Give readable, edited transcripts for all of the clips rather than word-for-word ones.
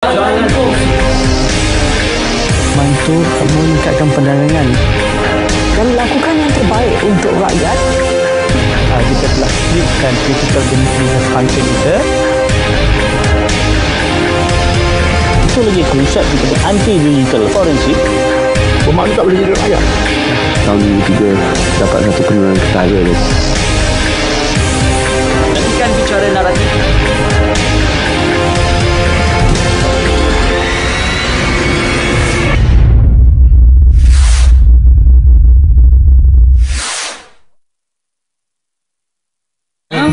Bantu meningkatkan perdagangan dan lakukan yang terbaik untuk rakyat. Kita telah klipkan critical business function kita. Itu lagi konsep kita anti-digital forensik. Bermakna tak boleh jadi rakyat. Tahun 2003 dapat satu penurunan ketara tu. Jadikan bicara naratif.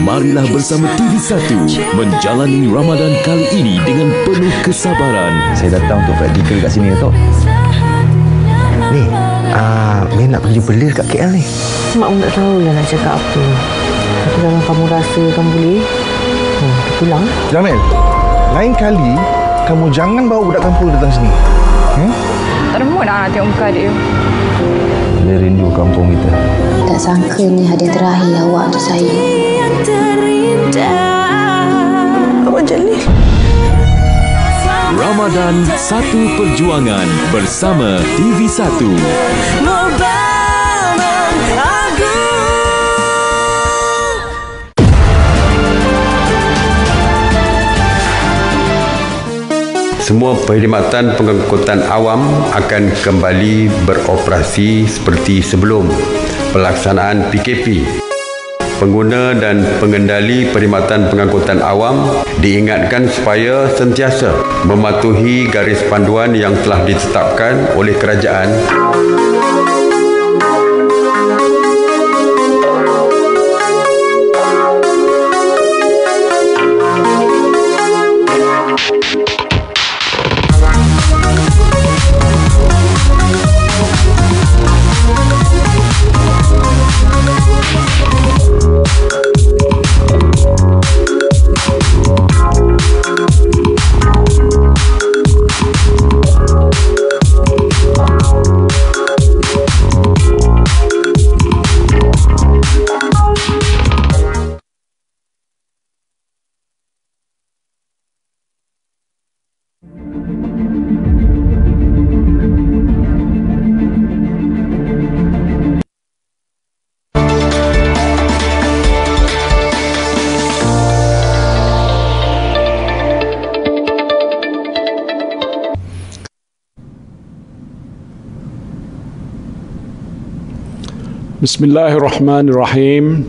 Marilah bersama TV1 menjalani Ramadan kali ini dengan penuh kesabaran. Saya datang untuk praktikal kat sini, Datuk. Ni, Min nak pergi belir kat KL ni. Mak pun tak tahu lah nak cakap apa. Tapi kalau kamu rasa kamu boleh, kita pulang. Jamil, lain kali kamu jangan bawa budak kampung datang sini. Tak ada mood nak tengok muka adik. Dia rindu kampung kita. Tak sangka ni hadiah terakhir awak untuk saya. Abang Jalil. Ramadan Satu Perjuangan bersama TV1. Semua perkhidmatan pengangkutan awam akan kembali beroperasi seperti sebelum pelaksanaan PKP. Pengguna dan pengendali perkhidmatan pengangkutan awam diingatkan supaya sentiasa mematuhi garis panduan yang telah ditetapkan oleh kerajaan. Bismillahirrahmanirrahim.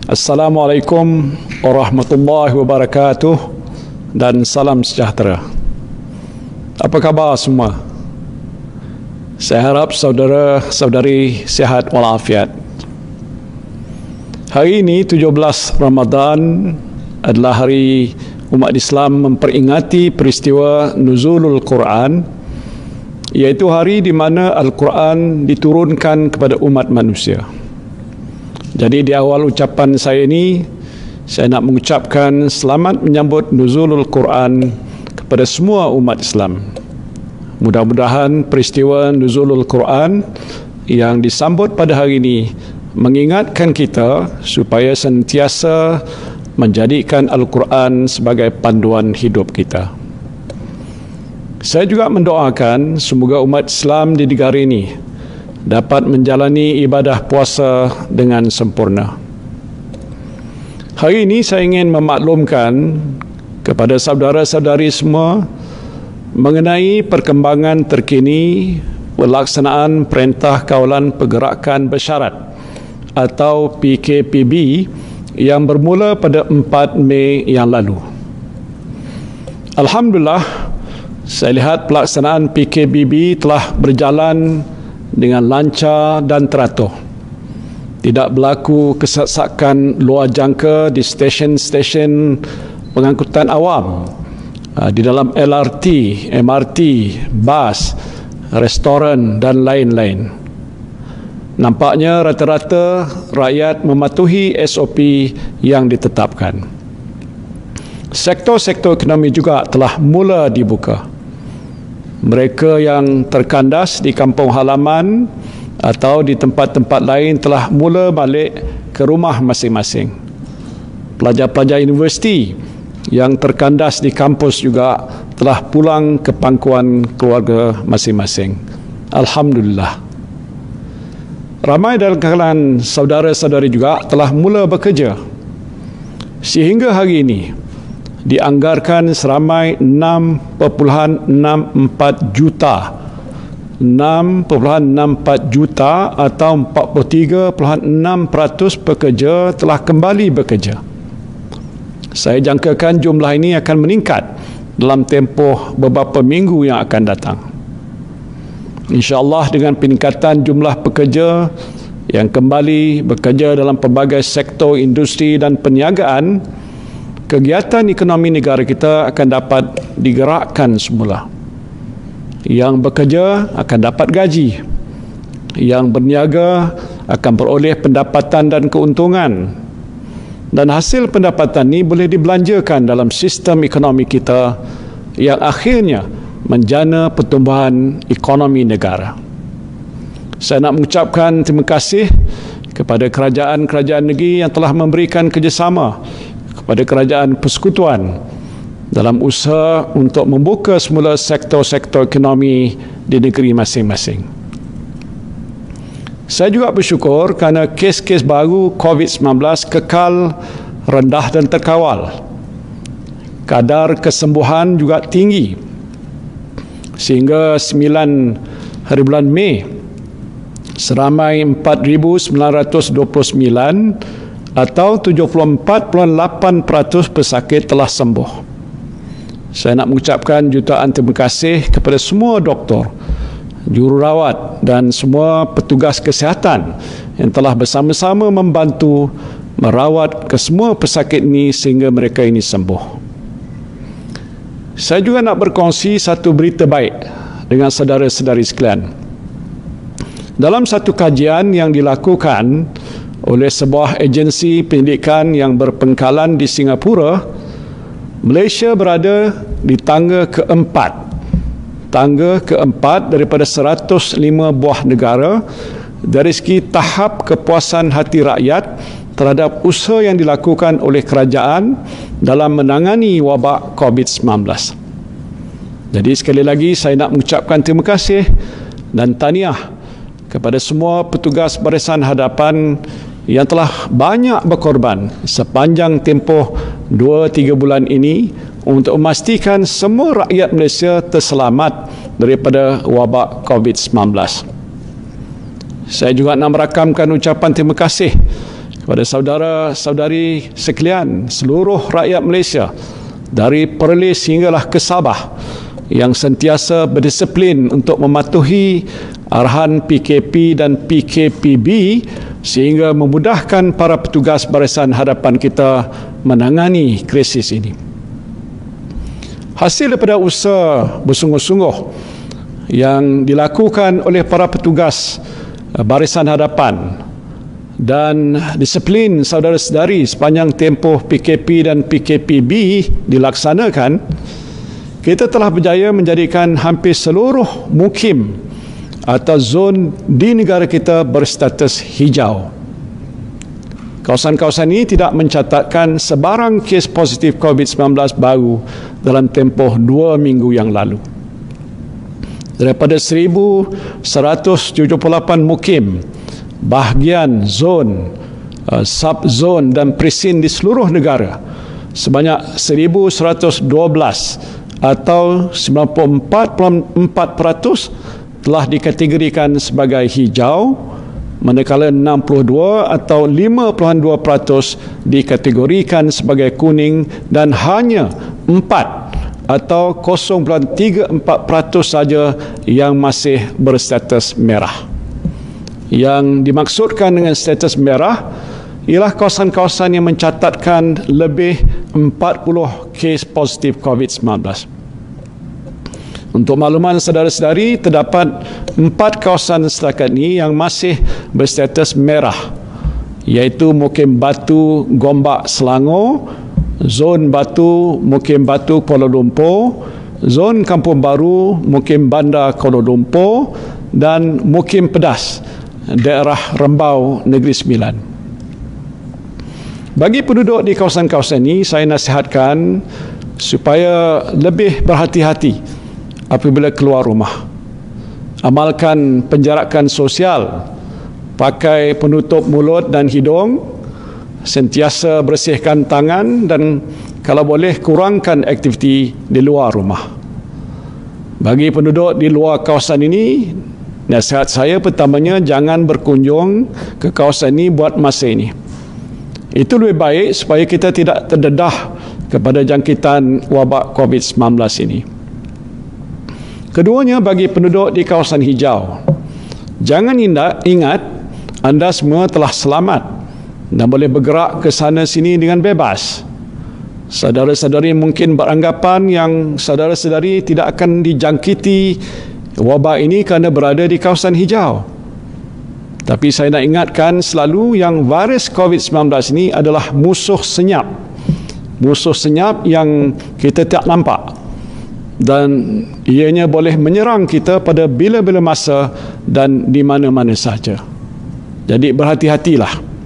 Assalamualaikum warahmatullahi wabarakatuh dan salam sejahtera. Apa khabar semua? Saya harap saudara-saudari sihat walafiat. Hari ini 17 Ramadan adalah hari umat Islam memperingati peristiwa nuzulul Quran, iaitu hari di mana Al-Quran diturunkan kepada umat manusia. Jadi di awal ucapan saya ini, saya nak mengucapkan selamat menyambut nuzulul Quran kepada semua umat Islam. Mudah-mudahan peristiwa nuzulul Quran yang disambut pada hari ini mengingatkan kita supaya sentiasa menjadikan Al-Quran sebagai panduan hidup kita. Saya juga mendoakan semoga umat Islam di negara ini dapat menjalani ibadah puasa dengan sempurna. Hari ini saya ingin memaklumkan kepada saudara-saudari semua mengenai perkembangan terkini pelaksanaan Perintah Kawalan Pergerakan Bersyarat atau PKPB yang bermula pada 4 Mei yang lalu. Alhamdulillah, saya lihat pelaksanaan PKPB telah berjalan dengan lancar dan teratur. Tidak berlaku kesesakan luar jangka di stesen-stesen pengangkutan awam, di dalam LRT, MRT, bas, restoran dan lain-lain. Nampaknya rata-rata rakyat mematuhi SOP yang ditetapkan. Sektor-sektor ekonomi juga telah mula dibuka. Mereka yang terkandas di kampung halaman atau di tempat-tempat lain telah mula balik ke rumah masing-masing. Pelajar-pelajar universiti yang terkandas di kampus juga telah pulang ke pangkuan keluarga masing-masing. Alhamdulillah. Ramai dalam kalangan saudara-saudari juga telah mula bekerja. Sehingga hari ini dianggarkan seramai 6.64 juta 6.64 juta atau 43.6% pekerja telah kembali bekerja. Saya jangkakan jumlah ini akan meningkat dalam tempoh beberapa minggu yang akan datang. InsyaAllah dengan peningkatan jumlah pekerja yang kembali bekerja dalam pelbagai sektor industri dan perniagaan, kegiatan ekonomi negara kita akan dapat digerakkan semula. Yang bekerja akan dapat gaji, yang berniaga akan beroleh pendapatan dan keuntungan, dan hasil pendapatan ini boleh dibelanjakan dalam sistem ekonomi kita yang akhirnya menjana pertumbuhan ekonomi negara. Saya nak mengucapkan terima kasih kepada kerajaan-kerajaan negeri yang telah memberikan kerjasama kepada kerajaan persekutuan dalam usaha untuk membuka semula sektor-sektor ekonomi di negeri masing-masing. Saya juga bersyukur kerana kes-kes baru COVID-19 kekal rendah dan terkawal. Kadar kesembuhan juga tinggi. Sehingga 9 hari bulan Mei, seramai 4,929 atau 74.8% pesakit telah sembuh. Saya nak mengucapkan jutaan terima kasih kepada semua doktor, jururawat dan semua petugas kesihatan yang telah bersama-sama membantu merawat ke semua pesakit ini sehingga mereka ini sembuh. Saya juga nak berkongsi satu berita baik dengan saudara-saudari sekalian. Dalam satu kajian yang dilakukan oleh sebuah agensi pendidikan yang berpangkalan di Singapura, Malaysia berada di tangga keempat daripada 105 buah negara dari segi tahap kepuasan hati rakyat terhadap usaha yang dilakukan oleh kerajaan dalam menangani wabak COVID-19. Jadi sekali lagi saya nak mengucapkan terima kasih dan tahniah kepada semua petugas barisan hadapan yang telah banyak berkorban sepanjang tempoh 2-3 bulan ini untuk memastikan semua rakyat Malaysia terselamat daripada wabak COVID-19. Saya juga nak merakamkan ucapan terima kasih kepada saudara-saudari sekalian, seluruh rakyat Malaysia dari Perlis hinggalah ke Sabah yang sentiasa berdisiplin untuk mematuhi arahan PKP dan PKPB sehingga memudahkan para petugas barisan hadapan kita menangani krisis ini. Hasil daripada usaha bersungguh-sungguh yang dilakukan oleh para petugas barisan hadapan dan disiplin saudara-saudari sepanjang tempoh PKP dan PKPB dilaksanakan, kita telah berjaya menjadikan hampir seluruh mukim atau zon di negara kita berstatus hijau. Kawasan-kawasan ini tidak mencatatkan sebarang kes positif COVID-19 baru dalam tempoh 2 minggu yang lalu. Daripada 1,178 mukim, bahagian zon, subzon dan presin di seluruh negara, sebanyak 1,112 atau 94.4% telah dikategorikan sebagai hijau, manakala 62 atau 5.2% dikategorikan sebagai kuning dan hanya 4 atau 0.34% saja yang masih berstatus merah. Yang dimaksudkan dengan status merah ialah kawasan-kawasan yang mencatatkan lebih 40 kes positif COVID-19. Untuk makluman saudara-saudari, terdapat 4 kawasan setakat ini yang masih berstatus merah, iaitu Mukim Batu Gombak Selangor, Zon Batu Mukim Batu Kuala Lumpur, Zon Kampung Baru Mukim Bandar Kuala Lumpur dan Mukim Pedas daerah Rembau Negeri Sembilan. Bagi penduduk di kawasan-kawasan ini, saya nasihatkan supaya lebih berhati-hati apabila keluar rumah. Amalkan penjarakan sosial, pakai penutup mulut dan hidung, sentiasa bersihkan tangan dan kalau boleh kurangkan aktiviti di luar rumah. Bagi penduduk di luar kawasan ini, nasihat saya pertamanya jangan berkunjung ke kawasan ini buat masa ini. Itu lebih baik supaya kita tidak terdedah kepada jangkitan wabak COVID-19 ini. Keduanya, bagi penduduk di kawasan hijau, jangan ingat anda semua telah selamat dan boleh bergerak ke sana sini dengan bebas. Saudara-saudari mungkin beranggapan yang saudara-saudari tidak akan dijangkiti wabak ini kerana berada di kawasan hijau. Tapi saya nak ingatkan selalu yang virus COVID-19 ini adalah musuh senyap. Musuh senyap yang kita tak nampak. Dan ianya boleh menyerang kita pada bila-bila masa dan di mana-mana saja. Jadi berhati-hatilah.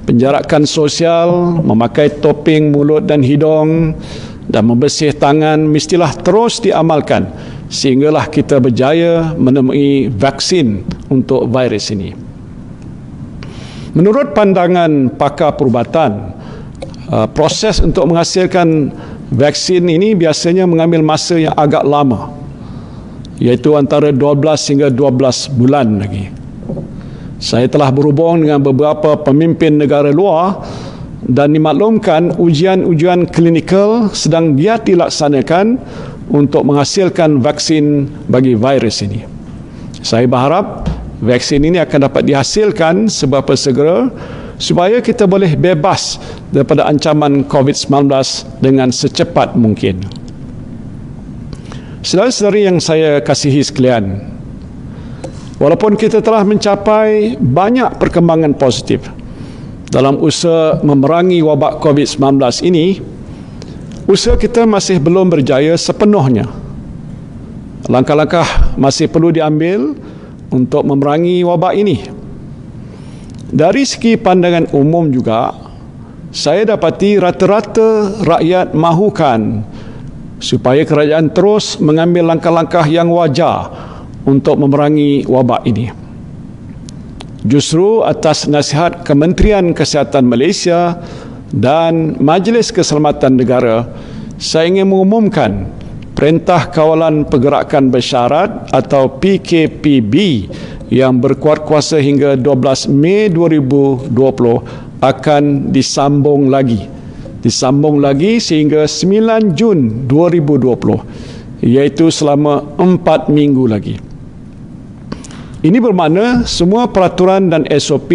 Penjarakan sosial, memakai topeng mulut dan hidung dan membersih tangan mestilah terus diamalkan sehinggalah kita berjaya menemui vaksin untuk virus ini. Menurut pandangan pakar perubatan, proses untuk menghasilkan vaksin ini biasanya mengambil masa yang agak lama, iaitu antara 12 hingga 12 bulan lagi. Saya telah berhubung dengan beberapa pemimpin negara luar dan dimaklumkan ujian-ujian klinikal sedang giat dilaksanakan untuk menghasilkan vaksin bagi virus ini. Saya berharap vaksin ini akan dapat dihasilkan seberapa segera supaya kita boleh bebas daripada ancaman COVID-19 dengan secepat mungkin. Saudara-saudari yang saya kasihi sekalian, walaupun kita telah mencapai banyak perkembangan positif dalam usaha memerangi wabak COVID-19 ini, usaha kita masih belum berjaya sepenuhnya. Langkah-langkah masih perlu diambil untuk memerangi wabak ini. Dari segi pandangan umum juga, saya dapati rata-rata rakyat mahukan supaya kerajaan terus mengambil langkah-langkah yang wajar untuk memerangi wabak ini. Justru atas nasihat Kementerian Kesihatan Malaysia dan Majlis Keselamatan Negara, saya ingin mengumumkan Perintah Kawalan Pergerakan Bersyarat atau PKPB yang berkuat kuasa hingga 12 Mei 2020 akan disambung lagi sehingga 9 Jun 2020, iaitu selama 4 minggu lagi. Ini bermakna semua peraturan dan SOP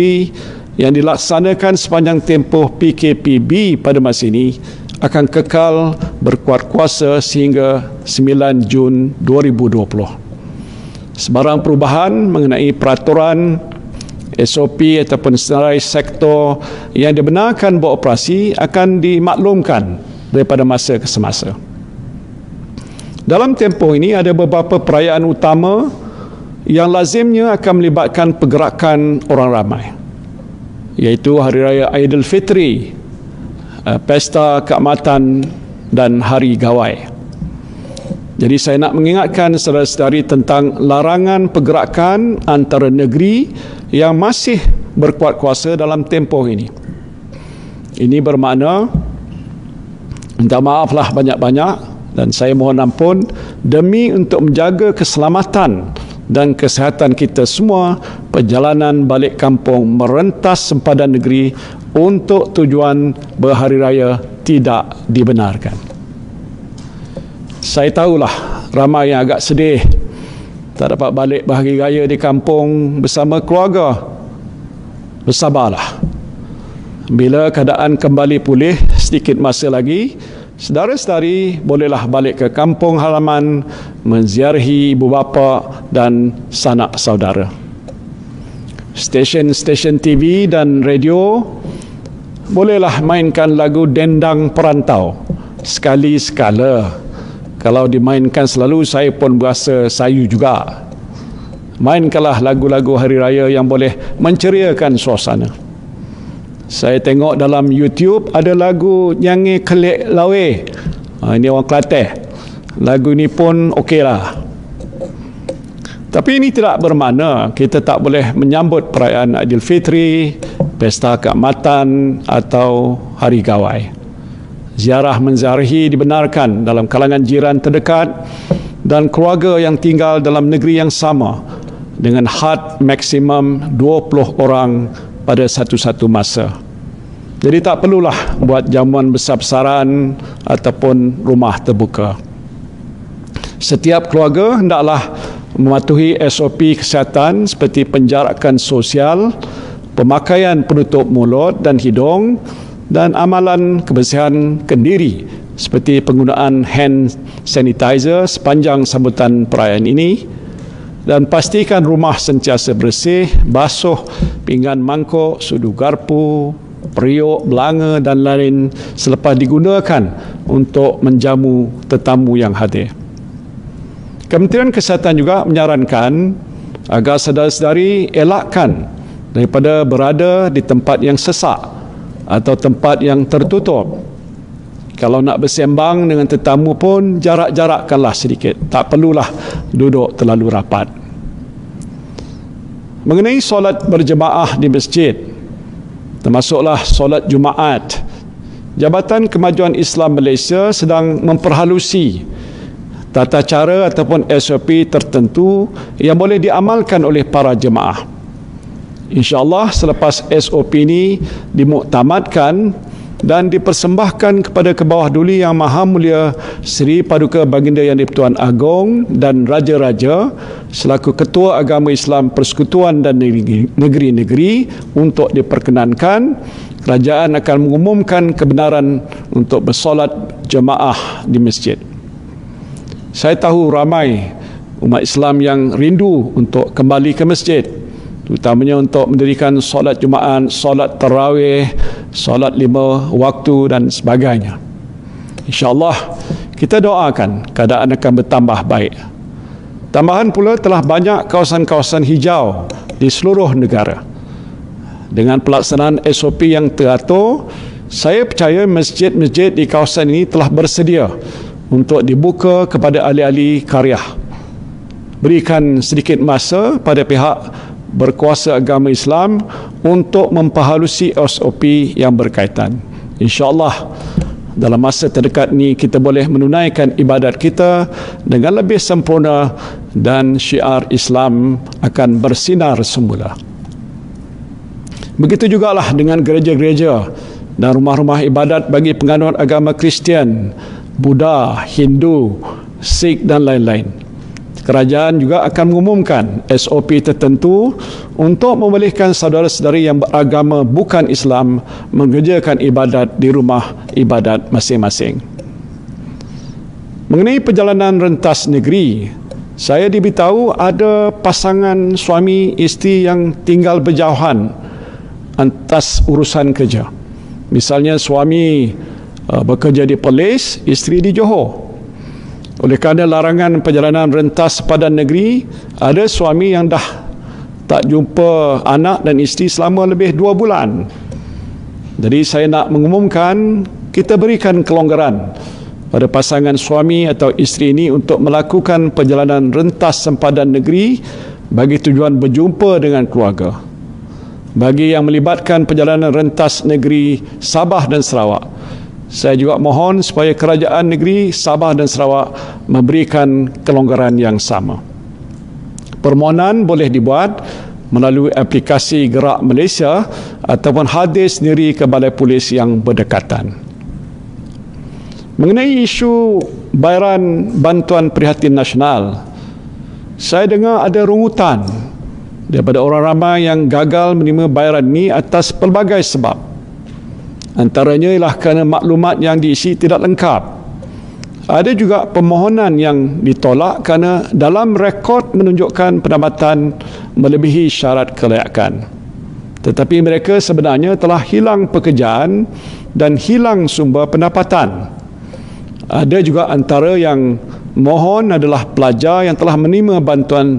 yang dilaksanakan sepanjang tempoh PKPB pada masa ini akan kekal berkuat kuasa sehingga 9 Jun 2020. Sebarang perubahan mengenai peraturan, SOP ataupun senarai sektor yang dibenarkan beroperasi akan dimaklumkan daripada masa ke semasa. Dalam tempoh ini ada beberapa perayaan utama yang lazimnya akan melibatkan pergerakan orang ramai, iaitu Hari Raya Aidilfitri, Pesta Keamatan dan Hari Gawai. Jadi saya nak mengingatkan saudara-saudari tentang larangan pergerakan antara negeri yang masih berkuat kuasa dalam tempoh ini. Ini bermakna, minta maaflah banyak-banyak dan saya mohon ampun demi untuk menjaga keselamatan dan kesihatan kita semua, perjalanan balik kampung merentas sempadan negeri untuk tujuan berhari raya tidak dibenarkan. Saya tahulah ramai yang agak sedih tak dapat balik berhari raya di kampung bersama keluarga. Bersabarlah. Bila keadaan kembali pulih sedikit masa lagi, saudara-saudari bolehlah balik ke kampung halaman menziarahi ibu bapa dan sanak saudara. Stesen-stesen TV dan radio bolehlah mainkan lagu Dendang Perantau sekali-sekala. Kalau dimainkan selalu, saya pun berasa sayu juga. Mainkanlah lagu-lagu hari raya yang boleh menceriakan suasana. Saya tengok dalam YouTube ada lagu Nyanyi Kelik Lawe. Ini orang Kelantan. Lagu ini pun okeylah. Tapi ini tidak bermakna kita tak boleh menyambut perayaan Aidilfitri, pesta keamatan atau hari gawai. Ziarah menziarahi dibenarkan dalam kalangan jiran terdekat dan keluarga yang tinggal dalam negeri yang sama dengan had maksimum 20 orang pada satu-satu masa. Jadi tak perlulah buat jamuan besar-besaran ataupun rumah terbuka. Setiap keluarga hendaklah mematuhi SOP kesihatan seperti penjarakan sosial, pemakaian penutup mulut dan hidung dan amalan kebersihan kendiri seperti penggunaan hand sanitizer sepanjang sambutan perayaan ini, dan pastikan rumah sentiasa bersih, basuh pinggan mangkuk, sudu garpu, periuk, belanga dan lain selepas digunakan untuk menjamu tetamu yang hadir. Kementerian Kesihatan juga menyarankan agar saudara-saudari elakkan daripada berada di tempat yang sesak atau tempat yang tertutup. Kalau nak bersembang dengan tetamu pun jarak-jarakkanlah sedikit. Tak perlulah duduk terlalu rapat. Mengenai solat berjemaah di masjid, termasuklah solat Jumaat, Jabatan Kemajuan Islam Malaysia sedang memperhalusi tata cara ataupun SOP tertentu yang boleh diamalkan oleh para jemaah. InsyaAllah selepas SOP ini dimuktamadkan dan dipersembahkan kepada Kebawah Duli Yang Maha Mulia Seri Paduka Baginda Yang di-Pertuan Agong dan Raja-Raja selaku Ketua Agama Islam Persekutuan dan Negeri-Negeri untuk diperkenankan, kerajaan akan mengumumkan kebenaran untuk bersolat jemaah di masjid. Saya tahu ramai umat Islam yang rindu untuk kembali ke masjid, terutamanya untuk mendirikan solat Jumaat, solat tarawih, solat 5 waktu dan sebagainya. InsyaAllah kita doakan keadaan akan bertambah baik. Tambahan pula telah banyak kawasan-kawasan hijau di seluruh negara. Dengan pelaksanaan SOP yang teratur, saya percaya masjid-masjid di kawasan ini telah bersedia untuk dibuka kepada ahli-ahli karyah. Berikan sedikit masa pada pihak berkuasa agama Islam untuk memperhalusi SOP yang berkaitan. InsyaAllah dalam masa terdekat ini kita boleh menunaikan ibadat kita dengan lebih sempurna dan syiar Islam akan bersinar semula. Begitu jugalah dengan gereja-gereja dan rumah-rumah ibadat bagi penganut agama Kristian, Buddha, Hindu, Sikh dan lain-lain. Kerajaan juga akan mengumumkan SOP tertentu untuk membolehkan saudara-saudari yang beragama bukan Islam mengerjakan ibadat di rumah ibadat masing-masing. Mengenai perjalanan rentas negeri, saya diberitahu ada pasangan suami isteri yang tinggal berjauhan atas urusan kerja. Misalnya suami bekerja di Perlis, isteri di Johor. Oleh kerana larangan perjalanan rentas padan negeri, ada suami yang dah tak jumpa anak dan isteri selama lebih 2 bulan. Jadi saya nak mengumumkan, kita berikan kelonggaran pada pasangan suami atau isteri ini untuk melakukan perjalanan rentas sempadan negeri bagi tujuan berjumpa dengan keluarga. Bagi yang melibatkan perjalanan rentas negeri Sabah dan Sarawak, saya juga mohon supaya kerajaan negeri Sabah dan Sarawak memberikan kelonggaran yang sama. Permohonan boleh dibuat melalui aplikasi Gerak Malaysia ataupun hadir sendiri ke Balai Polis yang berdekatan. Mengenai isu bayaran bantuan prihatin nasional, saya dengar ada rungutan daripada orang ramai yang gagal menerima bayaran ini atas pelbagai sebab. Antaranya ialah kerana maklumat yang diisi tidak lengkap. Ada juga permohonan yang ditolak kerana dalam rekod menunjukkan pendapatan melebihi syarat kelayakan. Tetapi mereka sebenarnya telah hilang pekerjaan dan hilang sumber pendapatan. Ada juga antara yang mohon adalah pelajar yang telah menerima bantuan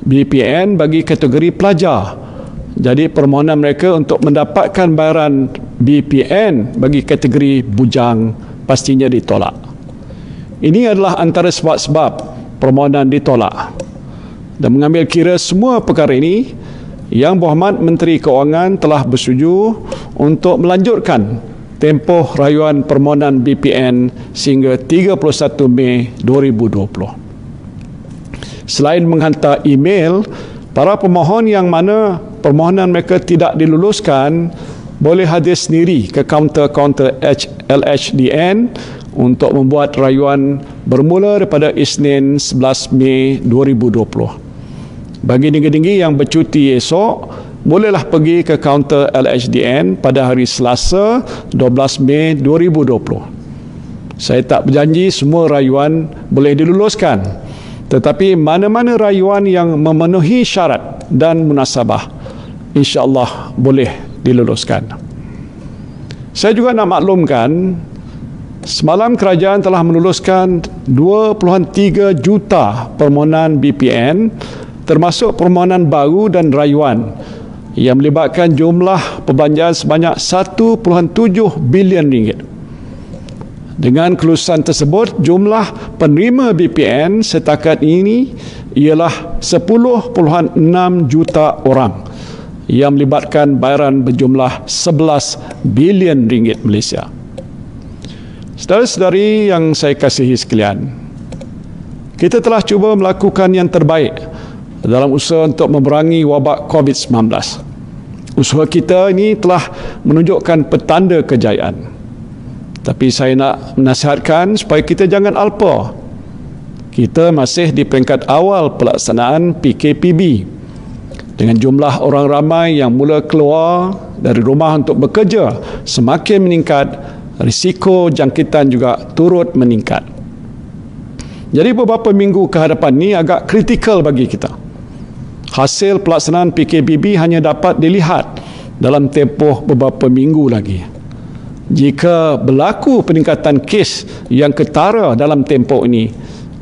BPN bagi kategori pelajar. Jadi permohonan mereka untuk mendapatkan bayaran BPN bagi kategori bujang pastinya ditolak. Ini adalah antara sebab-sebab permohonan ditolak. Dan mengambil kira semua perkara ini, Yang Berhormat Menteri Keuangan telah bersetuju untuk melanjutkan tempoh rayuan permohonan BPN sehingga 31 Mei 2020. Selain menghantar email, para pemohon yang mana permohonan mereka tidak diluluskan boleh hadir sendiri ke kaunter-kaunter LHDN untuk membuat rayuan bermula daripada Isnin 11 Mei 2020. Bagi tinggi-tinggi yang bercuti esok, bolehlah pergi ke kaunter LHDN pada hari Selasa 12 Mei 2020. Saya tak berjanji semua rayuan boleh diluluskan, tetapi mana-mana rayuan yang memenuhi syarat dan munasabah, insya-Allah boleh diluluskan. Saya juga nak maklumkan, semalam kerajaan telah meluluskan 2.3 juta permohonan BPN, termasuk permohonan baru dan rayuan yang melibatkan jumlah perbelanjaan sebanyak 1.7 bilion ringgit. Dengan kelulusan tersebut, jumlah penerima BPN setakat ini ialah 10.6 juta orang yang melibatkan bayaran berjumlah 11 bilion ringgit Malaysia. Saudara-saudari yang saya kasihi sekalian, kita telah cuba melakukan yang terbaik dalam usaha untuk memerangi wabak COVID-19. Usaha kita ini telah menunjukkan petanda kejayaan. Tapi saya nak menasihatkan supaya kita jangan alpa. Kita masih di peringkat awal pelaksanaan PKPB. Dengan jumlah orang ramai yang mula keluar dari rumah untuk bekerja semakin meningkat, risiko jangkitan juga turut meningkat. Jadi beberapa minggu ke hadapan ini agak kritikal bagi kita. Hasil pelaksanaan PKPB hanya dapat dilihat dalam tempoh beberapa minggu lagi. Jika berlaku peningkatan kes yang ketara dalam tempoh ini,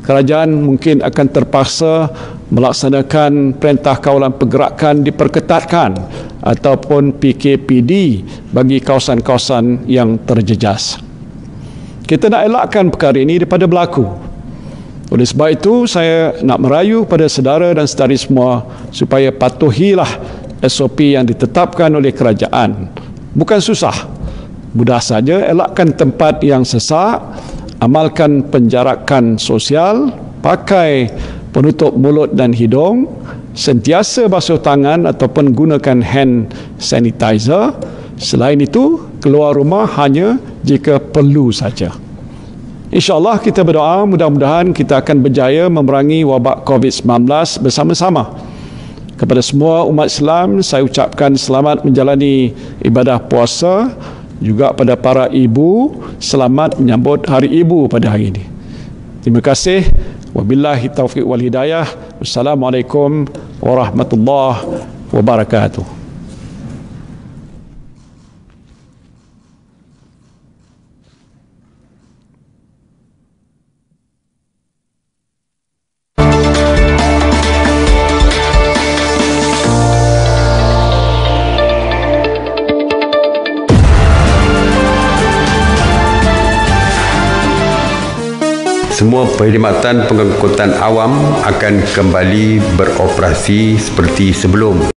kerajaan mungkin akan terpaksa melaksanakan perintah kawalan pergerakan diperketatkan ataupun PKPD bagi kawasan-kawasan yang terjejas. Kita nak elakkan perkara ini daripada berlaku. Oleh sebab itu, saya nak merayu pada saudara dan saudari semua supaya patuhilah SOP yang ditetapkan oleh kerajaan. Bukan susah, mudah saja. Elakkan tempat yang sesak, amalkan penjarakan sosial, pakai penutup mulut dan hidung, sentiasa basuh tangan ataupun gunakan hand sanitizer. Selain itu, keluar rumah hanya jika perlu saja. InsyaAllah kita berdoa mudah-mudahan kita akan berjaya memerangi wabak COVID-19 bersama-sama. Kepada semua umat Islam, saya ucapkan selamat menjalani ibadah puasa. Juga pada para ibu, selamat menyambut Hari Ibu pada hari ini. Terima kasih. Wabillahi taufiq wal hidayah. Wassalamualaikum warahmatullahi wabarakatuh. Semua perkhidmatan pengangkutan awam akan kembali beroperasi seperti sebelum.